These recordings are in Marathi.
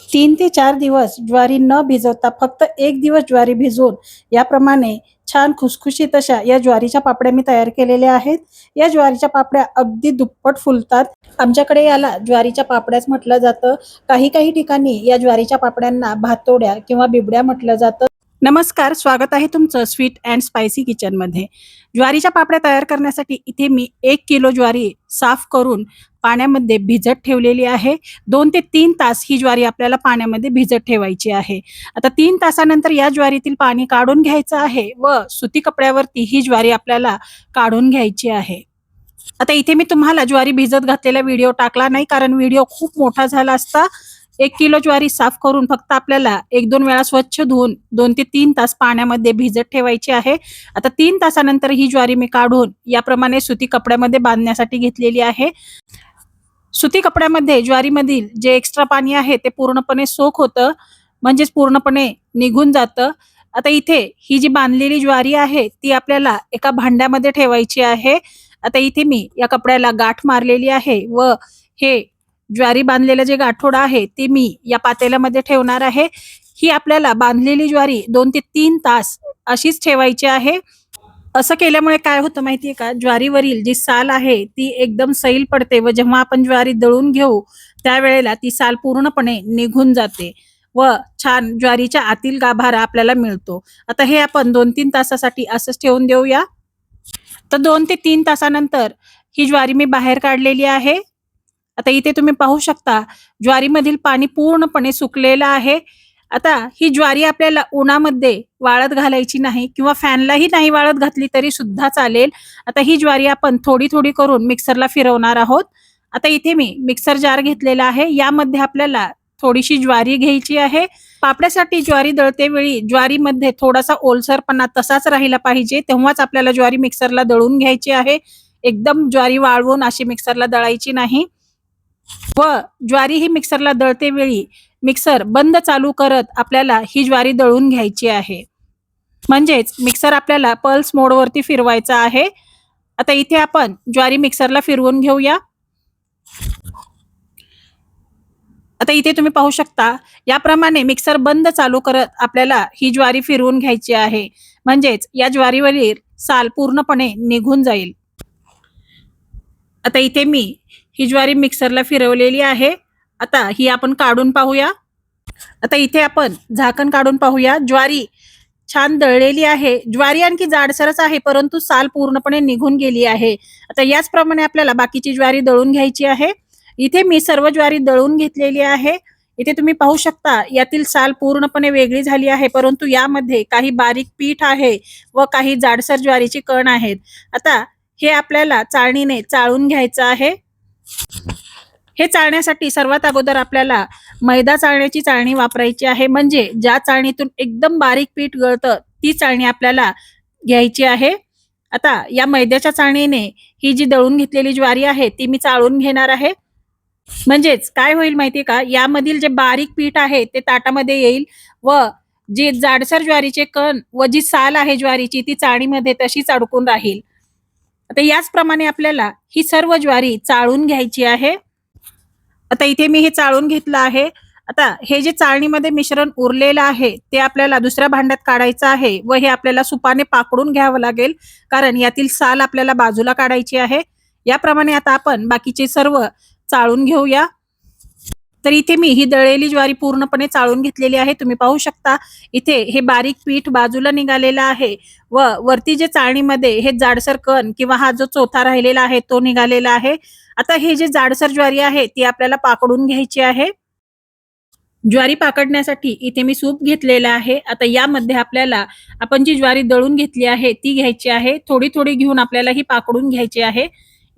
3 ते 4 दिवस ज्वारी न भिजवता फक्त 1 दिवस ज्वारी भिजवून याप्रमाणे छान खुसखुशीत अशा या ज्वारीच्या पापड्या मी तयार केलेल्या आहेत. या ज्वारीच्या पापड्या अगदी दुप्पट फुलतात. आमच्याकडे याला ज्वारीच्या पापड्याच म्हटलं जातं. काही ठिकाणी या ज्वारीच्या पापड्यांना भातोड्या किंवा बिबड्या म्हटलं जातं. नमस्कार, स्वागत आहे तुमचं स्वीट अँड स्पायसी किचनमध्ये. ज्वारीच्या पापड्या तयार करण्यासाठी इथे मी 1 किलो ज्वारी साफ करून पाण्यामध्ये भिजत ठेवलेली आहे. 2 ते 3 तास ही ज्वारी आपल्याला पाण्यामध्ये भिजत ठेवायची आहे. आता 3 तासानंतर या ज्वारीतील पाणी काढून घ्यायचं आहे व सुती कपड्यावरती ही ज्वारी आपल्याला काढून घ्यायची आहे. आता इथे मी तुम्हाला ज्वारी भिजत घातलेला व्हिडिओ टाकला नाही, कारण व्हिडिओ खूप मोठा झाला असता. 1 किलो ज्वारी साफ करून फक्त आपल्याला 1-2 वेळा स्वच्छ धुवून 2 ते 3 तास पाण्यामध्ये भिजत ठेवायची आहे. आता 3 तासानंतर ही ज्वारी मी काढून याप्रमाणे सुती कपड्यामध्ये बांधण्यासाठी घेतलेली आहे. सुती कपड्यामध्ये ज्वारीमधील जे एक्स्ट्रा पाणी आहे ते पूर्णपणे सोक होतं, म्हणजेच पूर्णपणे निघून जातं. आता इथे ही जी बांधलेली ज्वारी आहे ती आपल्याला एका भांड्यामध्ये ठेवायची आहे. आता इथे मी या कपड्याला गाठ मारलेली आहे व हे ज्वारी बांधलेलं जे गाठोडं आहे ते मी या पातेल्यामध्ये ठेवणार आहे. ही आपल्याला बांधलेली ज्वारी 2 ते 3 तास अशीच ठेवायची आहे. असं केल्यामुळे काय होतं माहितीये का, ज्वारीवरील जी साल आहे ती एकदम सैल पडते व जेव्हा आपण ज्वारी दळून घेऊ त्यावेळेला ती साल पूर्णपणे निघून जाते व छान ज्वारीच्या आतील गाभारा आपल्याला मिळतो. आता हे आपण 2-3 तासासाठी असंच ठेवून देऊया. तर 2 ते 3 तासानंतर ही ज्वारी मी बाहेर काढलेली आहे. आता इथे तुम्ही पाहू शकता ज्वारीमधील पाणी पूर्णपणे सुकलेलं आहे. आता ही ज्वारी आपल्याला उन्हामध्ये वाळत घालायची नाही किंवा फॅनलाही नाही वाळत घातली तरी सुद्धा चालेल. आता ही ज्वारी आपण थोडी करून मिक्सरला फिरवणार आहोत. आता इथे मी मिक्सर जार घेतलेला आहे. यामध्ये आपल्याला थोडीशी ज्वारी घ्यायची आहे. पापड्यासाठी ज्वारी दळते वेळी ज्वारीमध्ये थोडासा ओलसरपणा तसाच राहिला पाहिजे, तेव्हाच आपल्याला ज्वारी मिक्सरला दळून घ्यायची आहे. एकदम ज्वारी वाळवून अशी मिक्सरला दळायची नाही. व ज्वारी ही मिक्सरला दळते वेळी मिक्सर बंद चालू करत आपल्याला ही ज्वारी दळून घ्यायची आहे. म्हणजेच मिक्सर आपल्याला पल्स मोडवरती फिरवायचा आहे. आता इथे आपण ज्वारी मिक्सरला फिरवून घेऊया. आता इथे तुम्ही पाहू शकता याप्रमाणे मिक्सर बंद चालू करत आपल्याला ही ज्वारी फिरवून घ्यायची आहे. म्हणजेच या ज्वारीवरील साल पूर्णपणे निघून जाईल. आता इथे मी ही ज्वारी मिक्सरला फिरवलेली आहे. आता ही आपण काढून पाहूया. आता इथे आपण झाकण काढून पाहूया. ज्वारी छान दळलेली आहे. ज्वारी आणखी जाडसरच आहे, परंतु साल पूर्णपणे निघून गेली आहे. आता याचप्रमाणे आपल्याला बाकीची ज्वारी दळून घ्यायची आहे. इथे मी सर्व ज्वारी दळून घेतलेली आहे. इथे तुम्ही पाहू शकता यातील साल पूर्णपणे वेगळी झाली आहे, परंतु यामध्ये काही बारीक पीठ आहे व काही जाडसर ज्वारीची कण आहेत. आता हे आपल्याला चाळणीने चाळून घ्यायचं आहे. हे चाळण्यासाठी सर्वात अगोदर आपल्याला मैदा चाळण्याची चाळणी वापरायची आहे. म्हणजे ज्या चाळणीतून एकदम बारीक पीठ गळतं ती चाळणी आपल्याला घ्यायची आहे. आता या मैद्याच्या चाळणीने ही जी दळून घेतलेली ज्वारी आहे ती मी चाळून घेणार आहे. म्हणजेच काय होईल माहितीये का, यामधील जे बारीक पीठ आहे ते ताटामध्ये येईल व जे जाडसर ज्वारीचे कण व जी साल आहे ज्वारीची ती चाळणीमध्ये तशीच अडकून राहील. आता याचप्रमाणे आपल्याला ही सर्व ज्वारी चाळून घ्यायची आहे. आता इथे मी हे चाळून घेतलं आहे. आता हे जे चाळणीमध्ये मिश्रण उरलेलं आहे ते आपल्याला दुसऱ्या भांड्यात काढायचं आहे व हे आपल्याला सुपाने पाकडून घ्यावं लागेल, कारण यातील साल आपल्याला बाजूला काढायची आहे. याप्रमाणे आता आपण बाकीचे सर्व चाळून घेऊया. तर इथे मी ही दळलेली ज्वारी पूर्णपणे चाळून घेतलेली आहे. तुम्ही पाहू शकता इथे हे बारीक पीठ बाजूला निघालेलं आहे व वरती जे चाळणीमध्ये हे जाडसर कण किंवा हा जो चोथा राहिलेला आहे तो निघालेला आहे. आता हे जे जाडसर ज्वारी आहे ती आपल्याला पाकडून घ्यायची आहे. ज्वारी पाकडण्यासाठी इथे मी सूप घेतलेला आहे. आता यामध्ये आपल्याला आपण जी ज्वारी दळून घेतली आहे ती घ्यायची आहे. थोडी घेऊन आपल्याला ही पाकडून घ्यायची आहे.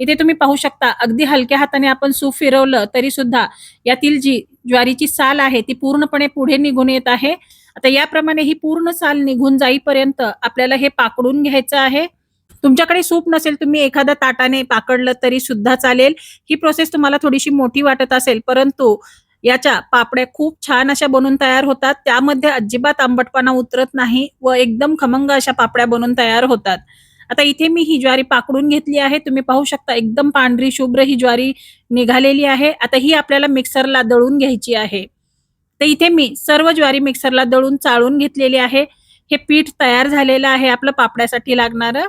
इथे तुम्ही पाहू शकता अगदी हलक्या हाताने आपण सूप फिरवलं तरी सुद्धा यातील जी ज्वारीची साल आहे ती पूर्णपणे पुढे निघून येत आहे. आता याप्रमाणे ही पूर्ण साल निघून जाईपर्यंत आपल्याला हे पाकडून घ्यायचं आहे. तुमच्याकडे सूप नसेल, तुम्ही एखाद्या ताटाने पाकडलं तरी सुद्धा चालेल. ही प्रोसेस तुम्हाला थोडीशी मोठी वाटत असेल, परंतु याच्या पापड्या खूप छान अशा बनून तयार होतात. त्यामध्ये अजिबात आंबटपणा उतरत नाही व एकदम खमंग अशा पापड्या बनून तयार होतात. आता इथे मी ही ज्वारी पाकडून घेतली आहे. तुम्ही पाहू शकता एकदम पांढरी शुभ्र ही ज्वारी निघालेली आहे. आता ही आपल्याला मिक्सरला दळून घ्यायची आहे. तर इथे मी सर्व ज्वारी मिक्सरला दळून चाळून घेतलेली आहे. हे पीठ तयार झालेलं आहे आपलं पापड्यासाठी लागणारं.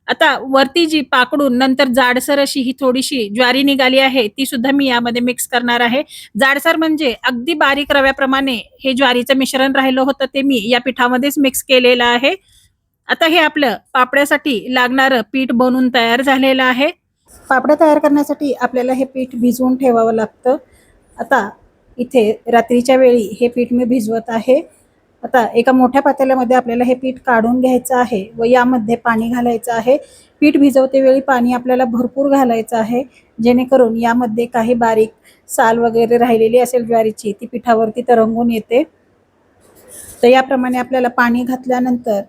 आता वरती जी पाकडून नंतर जाडसर अशी ही थोडीशी ज्वारी निघाली आहे, ती सुद्धा मी यामध्ये मिक्स करणार आहे. जाडसर म्हणजे अगदी बारीक रव्याप्रमाणे हे ज्वारीचं मिश्रण राहिलं होतं, ते मी या पिठामध्येच मिक्स केलेलं आहे. आता हे आपलं पापड्यासाठी लागणारं पीठ बनून तयार झालेलं आहे. पापड्या तयार करण्यासाठी आपल्याला हे पीठ भिजवून ठेवावं लागतं. आता इथे रात्रीच्या वेळी हे पीठ मी भिजवत आहे. आता एका मोठ्या पातेल्यामध्ये आपल्याला हे पीठ काढून घ्यायचं आहे व यामध्ये पाणी घालायचं आहे. पीठ भिजवते वेळी पाणी आपल्याला भरपूर घालायचं आहे, जेणेकरून यामध्ये काही बारीक साल वगैरे राहिलेली असेल ज्वारीची, ती पिठावरती तरंगून येते. तर याप्रमाणे आपल्याला पाणी घातल्यानंतर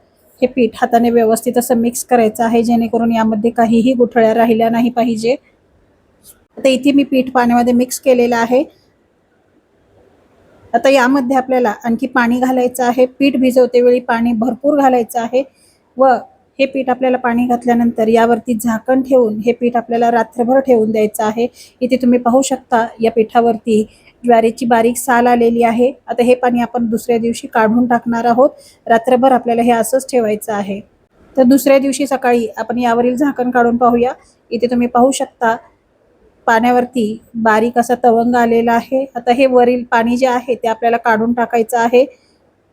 हे पीठ हाताने व्यवस्थित असं मिक्स करायचं आहे, जेणेकरून यामध्ये काहीही गुठळ्या राहिल्या नाही पाहिजे. आता इथे मी पीठ पाण्यामध्ये मिक्स केलेलं आहे. आता यामध्ये आपल्याला आणखी पाणी घालायचं आहे. पीठ भिजवते वेळी पाणी भरपूर घालायचं आहे व हे पीठ आपल्याला पाणी घातल्यानंतर यावरती झाकण ठेवून हे पीठ आपल्याला रात्रभर ठेवून द्यायचं आहे. इथे तुम्ही पाहू शकता या पिठावरती ज्वारीची बारीक साल आलेली आहे. आता हे पाणी आपण दुसऱ्या दिवशी काढून टाकणार आहोत. रात्रभर आपल्याला हे असंच ठेवायचं आहे. तर दुसऱ्या दिवशी सकाळी आपण यावरील झाकण काढून पाहूया. इथे तुम्ही पाहू शकता पाण्यावरती बारीक असा तवंग आलेला आहे. आता हे वरील पाणी जे आहे ते आपल्याला काढून टाकायचं आहे.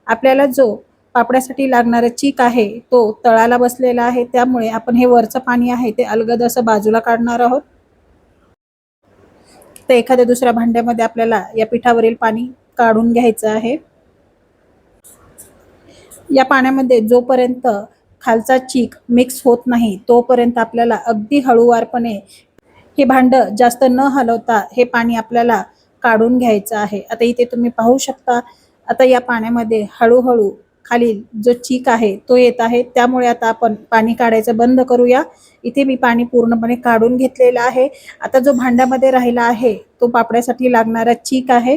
आपल्याला जो पापड्यासाठी लागणारा चीक आहे तो तळाला बसलेला आहे, त्यामुळे आपण हे वरचं पाणी आहे ते अलगद असं बाजूला काढणार आहोत. तर एखाद्या दुसऱ्या भांड्यामध्ये आपल्याला या पिठावरील पाणी काढून घ्यायचं आहे. या पाण्यामध्ये जोपर्यंत खालचा चीक मिक्स होत नाही तोपर्यंत आपल्याला अगदी हळूवारपणे हे भांडं जास्त न हलवता हे पाणी आपल्याला काढून घ्यायचं आहे. आता इथे तुम्ही पाहू शकता, आता या पाण्यामध्ये हळूहळू खालील जो चीक आहे तो येत आहे, त्यामुळे आता आपण पाणी काढायचं बंद करूया. इथे मी पाणी पूर्णपणे काढून घेतलेलं आहे. आता जो भांड्यामध्ये राहिला आहे तो पापड्यासाठी लागणारा चीक आहे.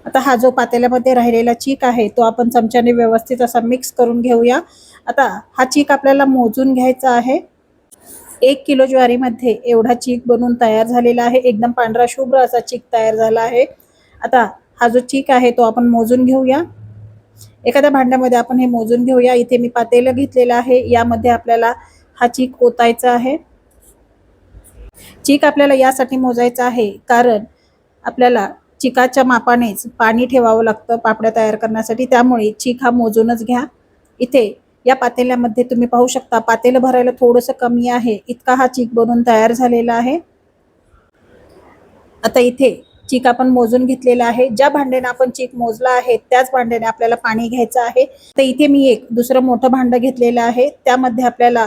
आता हा जो पातेल्यामध्ये राहिलेला चीक आहे तो आपण चमच्याने व्यवस्थित असा मिक्स करून घेऊया. आता हा चीक आपल्याला मोजून घ्यायचा आहे. 1 किलो ज्वारीमध्ये एवढा चीक बनून तयार झालेला आहे. एकदम पांढरा शुभ्र असा चीक तयार झाला आहे. आता हा जो चीक आहे तो आपण मोजून घेऊया. एखाद्या भांड्यामध्ये आपण हे मोजून घेऊया. इथे मी पातेलं घेतलेलं आहे, यामध्ये आपल्याला हा चीक ओतायचा आहे. चीक आपल्याला यासाठी मोजायचा आहे कारण आपल्याला चिकाच्या मापानेच पाणी ठेवावं लागतं पापड्या तयार करण्यासाठी, त्यामुळे चीक हा मोजूनच घ्या. इथे या पातेल्यामध्ये तुम्ही पाहू शकता पातेलं भरायला थोडंसं कमी आहे, इतका हा चीक बनून तयार झालेला आहे. आता इथे चीक आपण मोजून घेतलेला आहे. ज्या भांड्याने आपण चीक मोजला आहे त्याच भांड्याने आपल्याला पाणी घ्यायचं आहे. तर इथे मी एक दुसरं मोठं भांडं घेतलेलं आहे, त्यामध्ये आपल्याला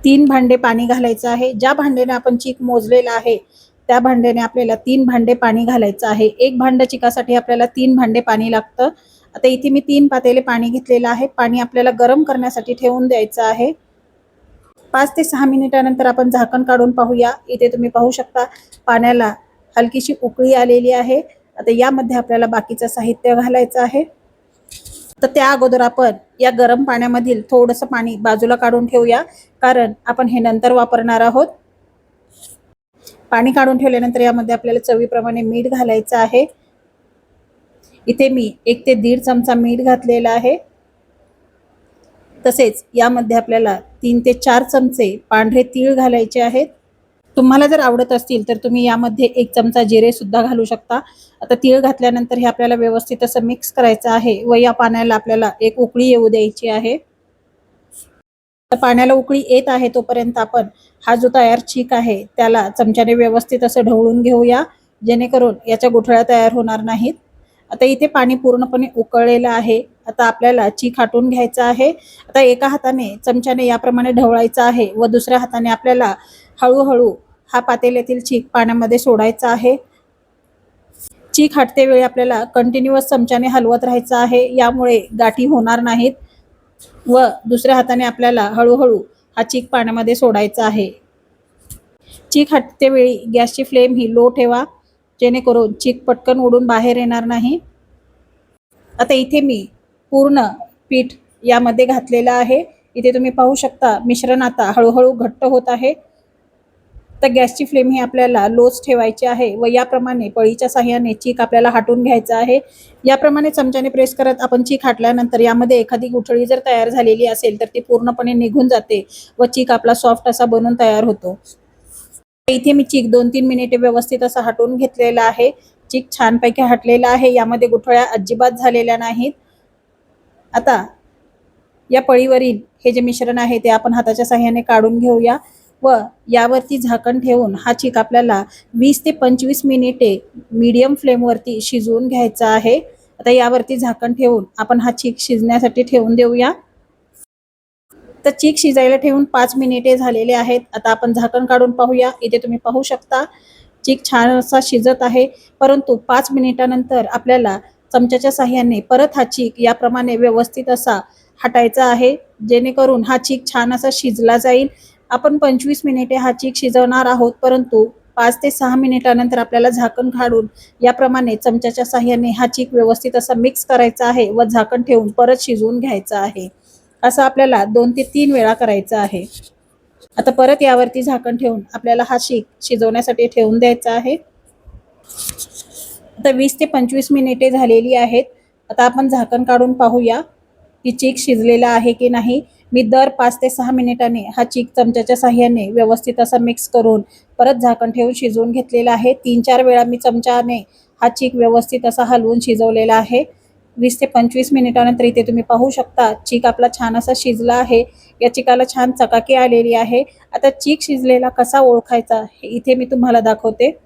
3 भांडे पाणी घालायचं आहे. ज्या भांड्याने आपण चीक मोजलेला आहे त्या भांड्याने आपल्याला 3 भांडे पाणी घालायचं आहे. एक भांडं चिकासाठी आपल्याला 3 भांडे पाणी लागतं. आता इथे मी 3 पातेले पाणी घेतलेलं आहे. पाणी आपल्याला गरम करण्यासाठी ठेवून द्यायचं आहे. 5 ते 6 मिनिटानंतर आपण झाकण काढून पाहूया. इथे तुम्ही पाहू शकता पाण्याला हलकीशी उकळी आलेली आहे. आता यामध्ये आपल्याला बाकीचं साहित्य घालायचं आहे. तर त्या अगोदर आपण या गरम पाण्यामधील थोडंसं पाणी बाजूला काढून ठेवूया, कारण आपण हे नंतर वापरणार आहोत. पाणी काढून ठेवल्यानंतर यामध्ये आपल्याला चवीप्रमाणे मीठ घालायचं आहे. इथे मी 1 ते 1.5 चमचा मीठ घातलेला आहे. तसेच यामध्ये आपल्याला 3 ते 4 चमचे पांढरे तीळ घालायचे आहेत. तुम्हाला जर आवडत असतील तर तुम्ही यामध्ये 1 चमचा जिरे सुद्धा घालू शकता. आता तीळ घातल्यानंतर हे आपल्याला व्यवस्थित असं मिक्स करायचं आहे व या पाण्याला आपल्याला एक उकळी येऊ द्यायची आहे. तर पाण्याला उकळी येत आहे तोपर्यंत आपण हा जो तयार चीक आहे त्याला चमच्याने व्यवस्थित असं ढवळून घेऊया, जेणेकरून याच्या गुठळ्या तयार होणार नाहीत. आता इथे पाणी पूर्णपणे उकळलेलं आहे. आता आपल्याला चीक हाटून घ्यायचा आहे. आता एका हाताने चमच्याने याप्रमाणे ढवळायचं आहे व दुसऱ्या हाताने आपल्याला हळूहळू हा पातेल्यातील चीक पाण्यामध्ये सोडायचा आहे. चीक हटते वेळी आपल्याला कंटिन्युअस चमच्याने हलवत राहायचं आहे, यामुळे गाठी होणार नाहीत व दुसऱ्या हाताने आपल्याला हळूहळू हा चीक पाण्यामध्ये सोडायचा आहे. चीक हटते वेळी गॅसची फ्लेम ही लो ठेवा, जेणेकरून चीक पटकन उडून बाहेर येणार नाही. आता इथे मी पूर्ण पीठ यामध्ये घातलेलं आहे. इथे तुम्ही पाहू शकता मिश्रण आता हळूहळू घट्ट होत आहे. तर गॅसची फ्लेम ही आपल्याला लोच ठेवायची आहे व याप्रमाणे पळीच्या साह्याने चीक आपल्याला हटवून घ्यायचा आहे। याप्रमाणे चमच्याने प्रेस करत आपण चीक हटल्यानंतर यामध्ये एखादी गुठळी जर तयार झालेली असेल तर ती पूर्णपणे निघून जाते व चीक आपला सॉफ्ट असा बनून तयार होतो। इथे मी चीक 2-3 मिनिटे व्यवस्थित असा हटवून घेतलेला आहे। चीक छानपैकी हटलेला आहे, यामध्ये गुठळ्या अजिबात झालेल्या नाहीत। आता या पळीवरील हे जे मिश्रण आहे ते आपण हाताच्या साहाय्याने काढून घेऊया व यावरती झाकण ठेवून हा चीक आपल्याला 20 ते 25 मिनिटे मीडियम फ्लेमवरती शिजवून घ्यायचा आहे। आता यावरती झाकण ठेवून आपण हा चीक शिजण्यासाठी ठेवून देऊया। तर चीक शिजायला ठेवून 5 मिनिटे झालेले आहेत। आता आपण झाकण काढून पाहूया। इथे तुम्ही पाहू शकता चीक छान असा शिजत आहे, परंतु 5 मिनिटानंतर आपल्याला चमच्याच्या साहाय्याने परत हा चीक याप्रमाणे व्यवस्थित असा हटायचा आहे, जेणेकरून हा चीक छान असा शिजला जाईल। आपण 25 मिनिटे हा चीक शिजवणार आहोत, परंतु 5 ते 6 मिनिटानंतर आपल्याला झाकण काढून याप्रमाणे चमच्याच्या साहाय्याने हा चीक व्यवस्थित असा मिक्स करायचा आहे व झाकण ठेवून परत शिजवून घ्यायचा आहे। असं आपल्याला 2 ते 3 वेळा करायचं आहे। आता परत यावरती झाकण ठेवून आपल्याला हा चीक शिजवण्यासाठी ठेवून द्यायचा आहे। आता 20 ते 25 मिनिटे झालेली आहेत। आता आपण झाकण काढून पाहूया की चीक शिजलेला आहे की नाही। मी दर 5 ते 6 मिनिटांनी हा चीक चमच्याच्या साहाय्याने व्यवस्थित असा मिक्स करून परत झाकण ठेवून शिजवून घेतलेला आहे। 3-4 वेळा मी चमच्याने हा चीक व्यवस्थित असा हलवून शिजवलेला आहे। 20 ते 25 मिनिटानंतर इथे तुम्ही पाहू शकता चीक आपला छान असा शिजला आहे। या चिकाला छान चकाकी आलेली आहे। आता चीक शिजलेला कसा ओळखायचा हे इथे मी तुम्हाला दाखवते।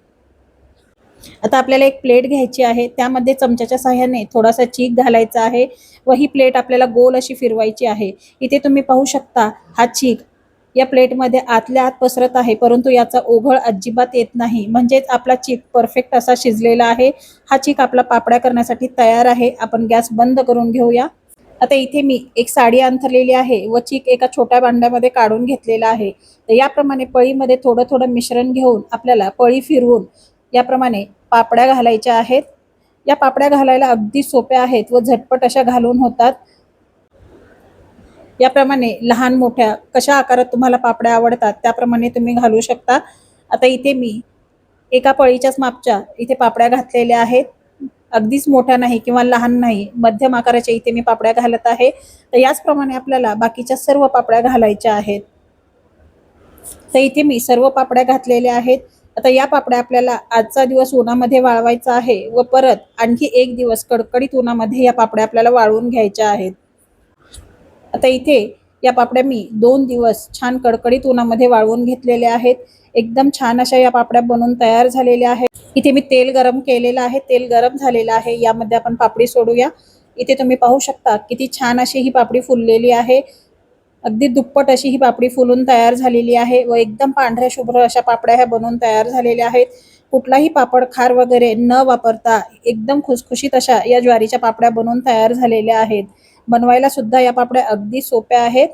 आता आपल्याला एक प्लेट घ्यायची आहे, त्यामध्ये चमच्याच्या साहाय्याने थोडासा चीक घालायचा आहे व ही प्लेट आपल्याला गोल अशी फिरवायची आहे। इथे तुम्ही पाहू शकता हा चीक या प्लेटमध्ये आतल्या आत पसरत आहे, परंतु याचा ओघळ अजिबात येत नाही, म्हणजेच आपला चीक परफेक्ट असा शिजलेला आहे। हा चीक आपला पापड्या करण्यासाठी तयार आहे। आपण गॅस बंद करून घेऊया। आता इथे मी एक साडी अंथरलेली आहे व चीक एका छोट्या भांड्यामध्ये काढून घेतलेला आहे। तर याप्रमाणे पळीमध्ये थोडं थोडं मिश्रण घेऊन आपल्याला पळी फिरवून याप्रमाणे पापड्या घालायच्या आहेत। या पापड्या घालायला अगदी सोप्या आहेत व झटपट अशा घालून होतात। याप्रमाणे लहान मोठ्या कशा आकारात तुम्हाला पापड्या आवडतात त्याप्रमाणे तुम्ही घालू शकता। आता इथे मी एका पळीच्याच मापच्या इथे पापड्या घातलेल्या आहेत। अगदीच मोठ्या नाही किंवा लहान नाही, मध्यम आकाराच्या इथे मी पापड्या घालत आहे। तर याचप्रमाणे आपल्याला बाकीच्या सर्व पापड्या घालायच्या आहेत। तर इथे मी सर्व पापड्या घातलेल्या आहेत। आता या पापड्या आपल्याला आजचा दिवस उन्हामध्ये वाळवायचा आहे व परत आणखी एक दिवस कडकडीत उन्हामध्ये या पापड्या आपल्याला वाळवून घ्यायच्या आहेत। आता इथे या पापड्या मी 2 दिवस छान कडकडीत उन्हामध्ये वाळवून घेतलेल्या आहेत। एकदम छान अशा या पापड्या बनवून तयार झालेल्या आहेत। इथे मी तेल गरम केलेलं आहे, तेल गरम झालेलं आहे, यामध्ये आपण पापडी सोडूया। इथे तुम्ही पाहू शकता किती छान अशी ही पापडी फुललेली आहे। अगदी दुप्पट अशी ही पापडी फुलून तयार झालेली आहे व एकदम पांढऱ्या शुभ्र अशा पापड्या ह्या बनवून तयार झालेल्या आहेत। कुठलाही पापड खार वगैरे न वापरता एकदम खुसखुशीत अशा या ज्वारीच्या पापड्या बनवून तयार झालेल्या आहेत। बनवायला सुद्धा या पापड्या अगदी सोप्या आहेत।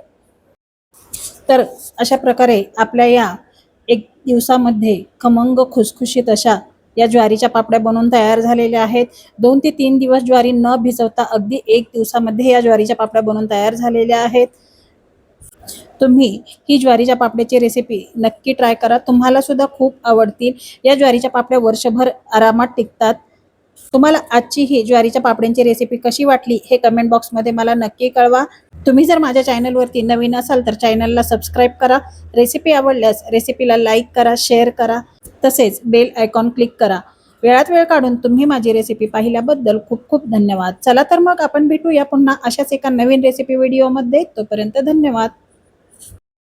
तर अशा प्रकारे आपल्या या 1 दिवसामध्ये खमंग खुसखुशीत अशा या ज्वारीच्या पापड्या बनवून तयार झालेल्या आहेत। 2 ते 3 दिवस ज्वारी न भिजवता अगदी 1 दिवसामध्ये या ज्वारीच्या पापड्या बनवून तयार झालेल्या आहेत। तुम्ही ही ज्वारीच्या पापड्याची रेसिपी नक्की ट्राय करा, तुम्हाला सुद्धा खूप आवडतील। या ज्वारीच्या पापड्या वर्षभर आरामात टिकतात। तुम्हाला आजची ही ज्वारीच्या पापड्यांची रेसिपी कशी वाटली हे कमेंट बॉक्समध्ये मला नक्की कळवा। तुम्ही जर माझ्या चॅनलवरती नवीन असाल तर चॅनलला सबस्क्राईब करा। रेसिपी आवडल्यास रेसिपीला लाईक करा, शेअर करा, तसेच बेल आयकॉन क्लिक करा। वेळात वेळ काढून तुम्ही माझी रेसिपी पाहिल्याबद्दल खूप खूप धन्यवाद। चला तर मग आपण भेटूया पुन्हा अशाच एका नवीन रेसिपी व्हिडिओमध्ये। तोपर्यंत धन्यवाद।